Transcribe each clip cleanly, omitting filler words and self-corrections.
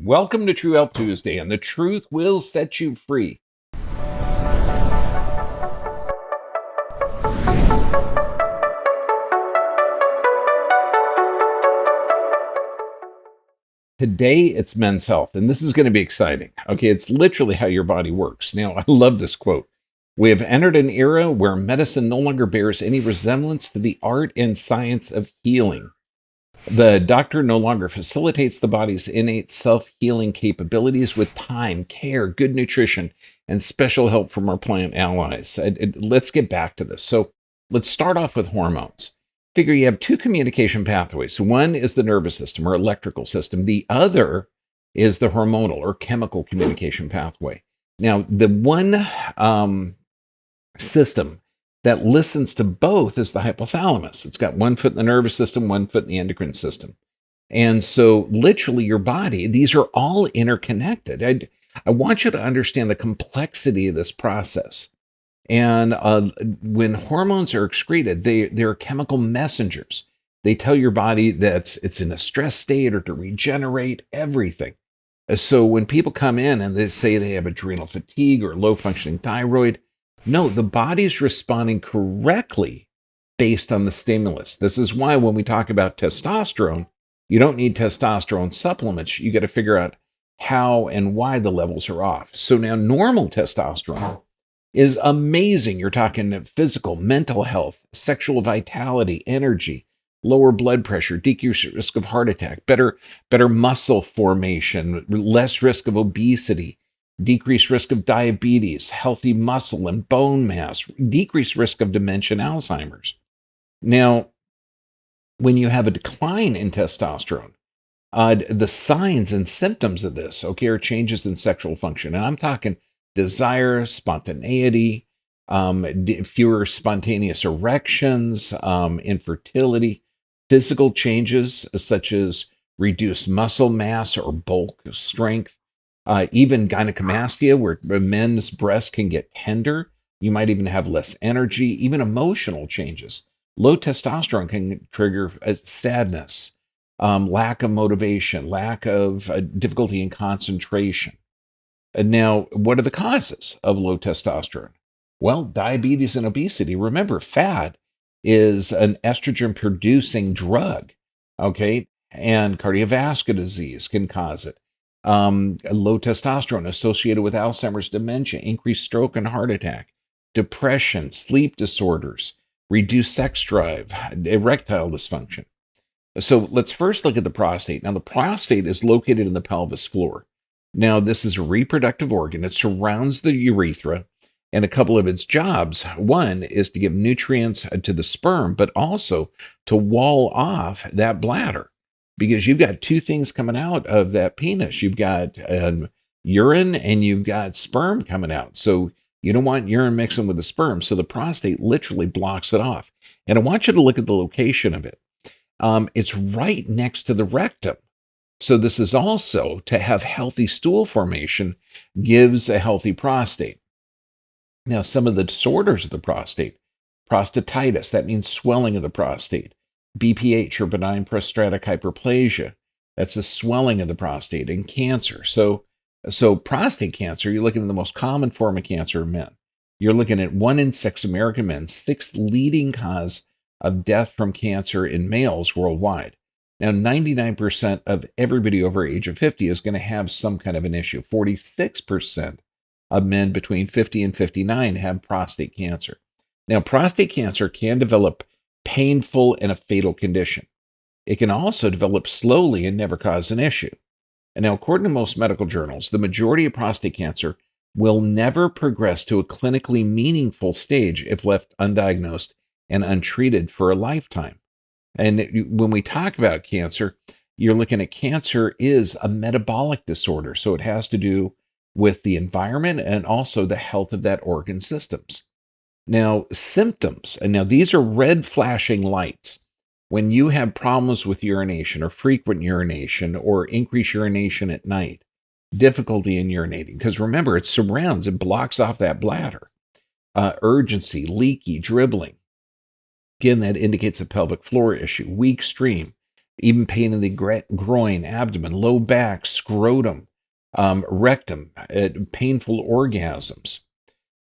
Welcome to True Health Tuesday, and the truth will set you free. Today, it's men's health, and this is going to be exciting. Okay, it's literally how your body works. Now, I love this quote. We have entered an era where medicine no longer bears any resemblance to the art and science of healing. The doctor no longer facilitates the body's innate self healing capabilities with time, care, good nutrition, and special help from our plant allies. Let's get back to this. So, let's start off with hormones. Figure you have two communication pathways. One is the nervous system or electrical system, the other is the hormonal or chemical communication pathway. Now, the one system that listens to both is the hypothalamus. It's got one foot in the nervous system, one foot in the endocrine system. And so, literally, your body, these are all interconnected. I want you to understand the complexity of this process. And when hormones are excreted, they're chemical messengers. They tell your body that it's in a stress state or to regenerate everything. So when people come in and they say they have adrenal fatigue or low functioning thyroid, no, the body's responding correctly based on the stimulus. This is why when we talk about testosterone, you don't need testosterone supplements. You got to figure out how and why the levels are off. So now normal testosterone is amazing. You're talking physical, mental health, sexual vitality, energy, lower blood pressure, decreased risk of heart attack, better muscle formation, less risk of obesity, decreased risk of diabetes, healthy muscle and bone mass, decreased risk of dementia and Alzheimer's. Now, when you have a decline in testosterone, the signs and symptoms of this, okay, are changes in sexual function. And I'm talking desire, spontaneity, fewer spontaneous erections, infertility, physical changes such as reduced muscle mass or bulk, strength, even gynecomastia, where men's breasts can get tender. You might even have less energy, even emotional changes. Low testosterone can trigger sadness, lack of motivation, lack of difficulty in concentration. And now, what are the causes of low testosterone? Well, diabetes and obesity. Remember, fat is an estrogen producing drug, okay? And cardiovascular disease can cause it. Low testosterone associated with Alzheimer's, dementia, increased stroke and heart attack, depression, sleep disorders, reduced sex drive, erectile dysfunction. So let's first look at the prostate. Now, the prostate is located in the pelvis floor. Now, this is a reproductive organ. It surrounds the urethra, and a couple of its jobs. One is to give nutrients to the sperm, but also to wall off that bladder, because you've got two things coming out of that penis. You've got urine and you've got sperm coming out. So you don't want urine mixing with the sperm. So the prostate literally blocks it off. And I want you to look at the location of it. It's right next to the rectum. So this is also to have healthy stool formation gives a healthy prostate. Now, some of the disorders of the prostate, prostatitis, that means swelling of the prostate. BPH or benign prostatic hyperplasia, that's a swelling of the prostate, and cancer. So prostate cancer, you're looking at the most common form of cancer in men. You're looking at 1 in 6 American men, sixth leading cause of death from cancer in males worldwide. Now, 99% of everybody over age of 50 is going to have some kind of an issue. 46% of men between 50 and 59 have prostate cancer. Now, prostate cancer can develop painful and a fatal condition. It can also develop slowly and never cause an issue. And now, according to most medical journals, the majority of prostate cancer will never progress to a clinically meaningful stage if left undiagnosed and untreated for a lifetime. And when we talk about cancer, you're looking at cancer is a metabolic disorder. So it has to do with the environment and also the health of that organ systems. Now, symptoms, and now these are red flashing lights. When you have problems with urination or frequent urination or increased urination at night, difficulty in urinating, because remember, it surrounds, it blocks off that bladder. Urgency, leaky, dribbling. Again, that indicates a pelvic floor issue, weak stream. even pain in the groin, abdomen, low back, scrotum, rectum, painful orgasms.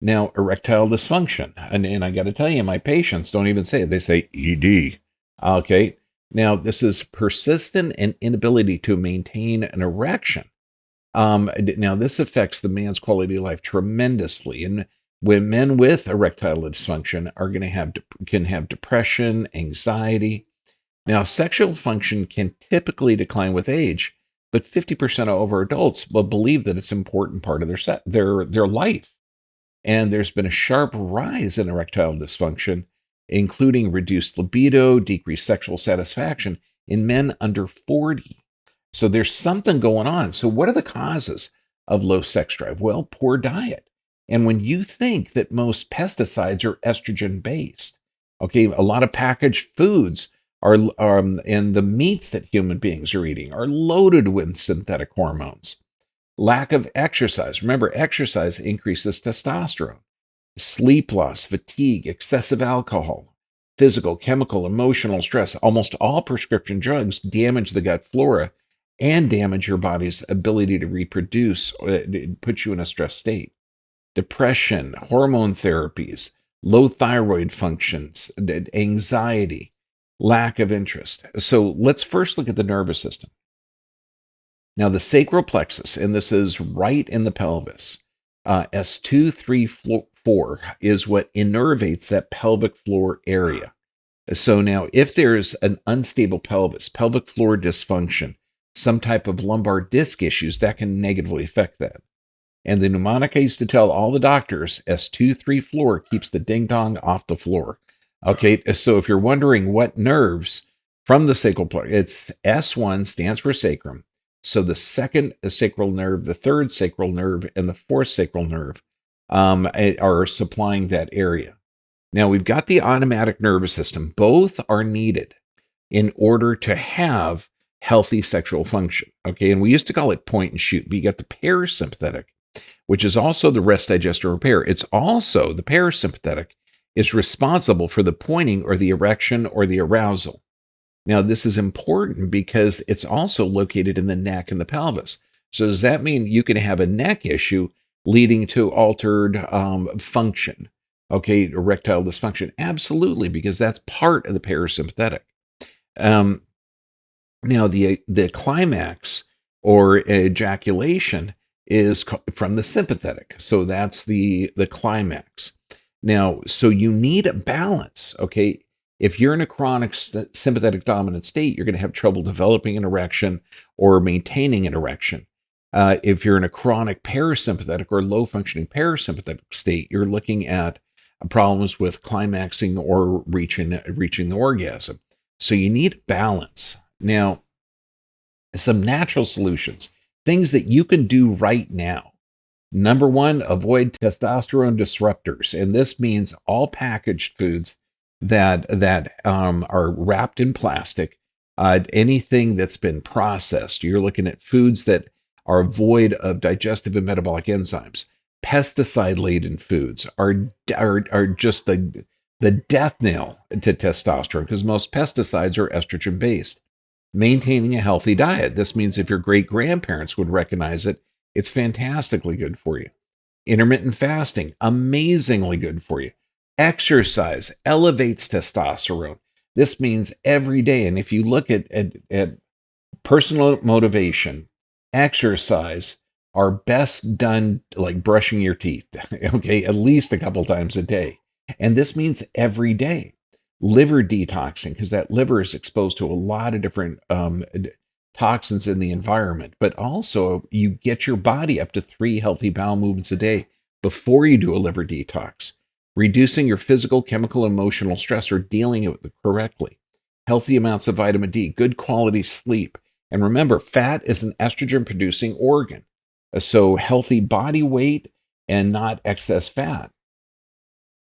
Now, erectile dysfunction. And I got to tell you, my patients don't even say it. They say ED. Okay. Now, this is persistent and inability to maintain an erection. Now, this affects the man's quality of life tremendously. And when men with erectile dysfunction are going to can have depression, anxiety. Now, sexual function can typically decline with age, but 50% of over adults will believe that it's an important part of their life. And there's been a sharp rise in erectile dysfunction, including reduced libido, decreased sexual satisfaction in men under 40. So there's something going on. So, what are the causes of low sex drive? Well, poor diet. And when you think that most pesticides are estrogen based, okay, a lot of packaged foods are, and the meats that human beings are eating are loaded with synthetic hormones. Lack of exercise. Remember, exercise increases testosterone. Sleep loss, fatigue, excessive alcohol, physical, chemical, emotional stress. Almost all prescription drugs damage the gut flora and damage your body's ability to reproduce, put you in a stress state. Depression, hormone therapies, low thyroid functions, anxiety, lack of interest. So let's first look at the nervous system. Now, the sacral plexus, and this is right in the pelvis, S2, 3, 4 is what innervates that pelvic floor area. So now, if there's an unstable pelvis, pelvic floor dysfunction, some type of lumbar disc issues, that can negatively affect that. And the mnemonic I used to tell all the doctors, S2, 3, 4 keeps the ding dong off the floor. Okay, so if you're wondering what nerves from the sacral plexus, it's S1 stands for sacrum. So the second sacral nerve, the third sacral nerve, and the fourth sacral nerve are supplying that area. Now, we've got the automatic nervous system. Both are needed in order to have healthy sexual function. Okay, and we used to call it point and shoot, but you got the parasympathetic, which is also the rest, digest, or repair. It's also the parasympathetic is responsible for the pointing or the erection or the arousal. Now, this is important because it's also located in the neck and the pelvis. So does that mean you can have a neck issue leading to altered function? Okay, erectile dysfunction? Absolutely, because that's part of the parasympathetic. Now, the climax or ejaculation is from the sympathetic. So that's the climax. Now, so you need a balance, okay? If you're in a chronic sympathetic dominant state, you're going to have trouble developing an erection or maintaining an erection. If you're in a chronic parasympathetic or low functioning parasympathetic state, you're looking at problems with climaxing or reaching the orgasm. So you need balance. Now, some natural solutions, things that you can do right now. Number one, avoid testosterone disruptors. And this means all packaged foods that are wrapped in plastic, anything that's been processed. You're looking at foods that are void of digestive and metabolic enzymes. Pesticide-laden foods are just the death knell to testosterone because most pesticides are estrogen-based. Maintaining a healthy diet. This means if your great-grandparents would recognize it, it's fantastically good for you. Intermittent fasting, amazingly good for you. Exercise elevates testosterone. This means every day. And if you look at personal motivation, exercise are best done like brushing your teeth, okay, at least a couple times a day. And this means every day. Liver detoxing, because that liver is exposed to a lot of different toxins in the environment, but also you get your body up to 3 healthy bowel movements a day before you do a liver detox. Reducing your physical, chemical, emotional stress or dealing with it correctly. Healthy amounts of vitamin D, good quality sleep. And remember, fat is an estrogen producing organ. So healthy body weight and not excess fat.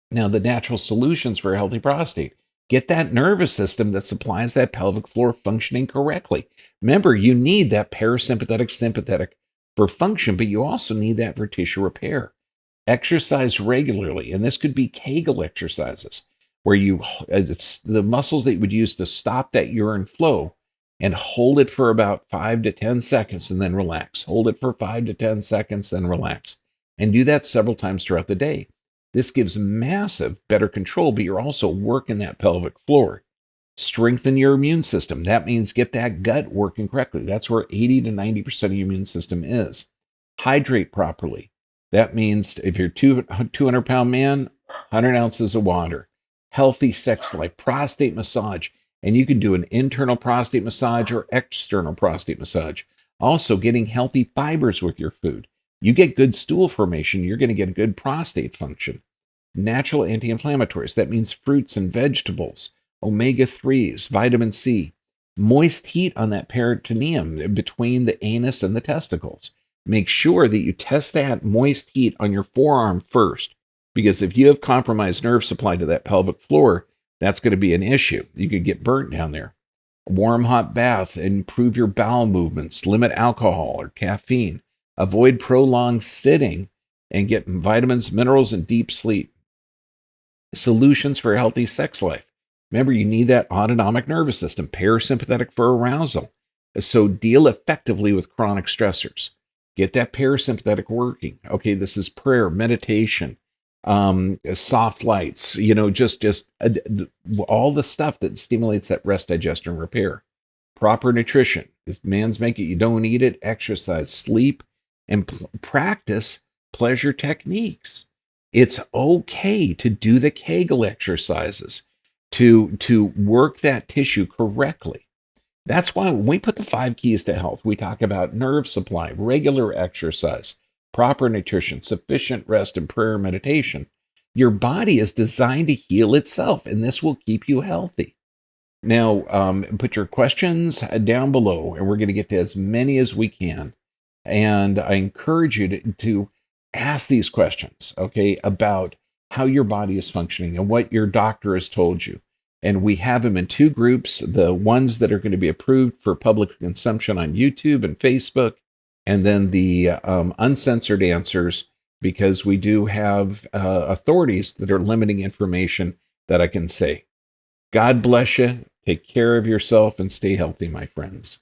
Now, the natural solutions for a healthy prostate. Get that nervous system that supplies that pelvic floor functioning correctly. Remember, you need that parasympathetic, sympathetic for function, but you also need that for tissue repair. Exercise regularly, and this could be Kegel exercises, where it's the muscles that you would use to stop that urine flow. and hold it for about 5 to 10 seconds and then relax. Hold it for 5 to 10 seconds, then relax. And do that several times throughout the day. This gives massive better control, but you're also working that pelvic floor. Strengthen your immune system. That means get that gut working correctly. That's where 80 to 90% of your immune system is. Hydrate properly. That means if you're 200-pound man, 100 ounces of water. Healthy sex life, prostate massage. And you can do an internal prostate massage or external prostate massage. Also, getting healthy fibers with your food. You get good stool formation, you're going to get good prostate function. Natural anti-inflammatories. That means fruits and vegetables, omega-3s, vitamin C. Moist heat on that peritoneum between the anus and the testicles. Make sure that you test that moist heat on your forearm first, because if you have compromised nerve supply to that pelvic floor, that's going to be an issue. You could get burnt down there. A warm, hot bath, improve your bowel movements, limit alcohol or caffeine, avoid prolonged sitting, and get vitamins, minerals, and deep sleep. Solutions for a healthy sex life. Remember, you need that autonomic nervous system, parasympathetic for arousal. So deal effectively with chronic stressors. Get that parasympathetic working. Okay, this is prayer, meditation, soft lights, just all the stuff that stimulates that rest, digestion, and repair. Proper nutrition. If man's make it, you don't eat it. Exercise, sleep, and practice pleasure techniques. It's okay to do the Kegel exercises, to work that tissue correctly. That's why when we put the 5 keys to health, we talk about nerve supply, regular exercise, proper nutrition, sufficient rest, and prayer and meditation. Your body is designed to heal itself, and this will keep you healthy. Now, put your questions down below, and we're going to get to as many as we can. And I encourage you to ask these questions, okay, about how your body is functioning and what your doctor has told you. And we have them in 2 groups, the ones that are going to be approved for public consumption on YouTube and Facebook, and then the uncensored answers, because we do have authorities that are limiting information that I can say. God bless you. Take care of yourself and stay healthy, my friends.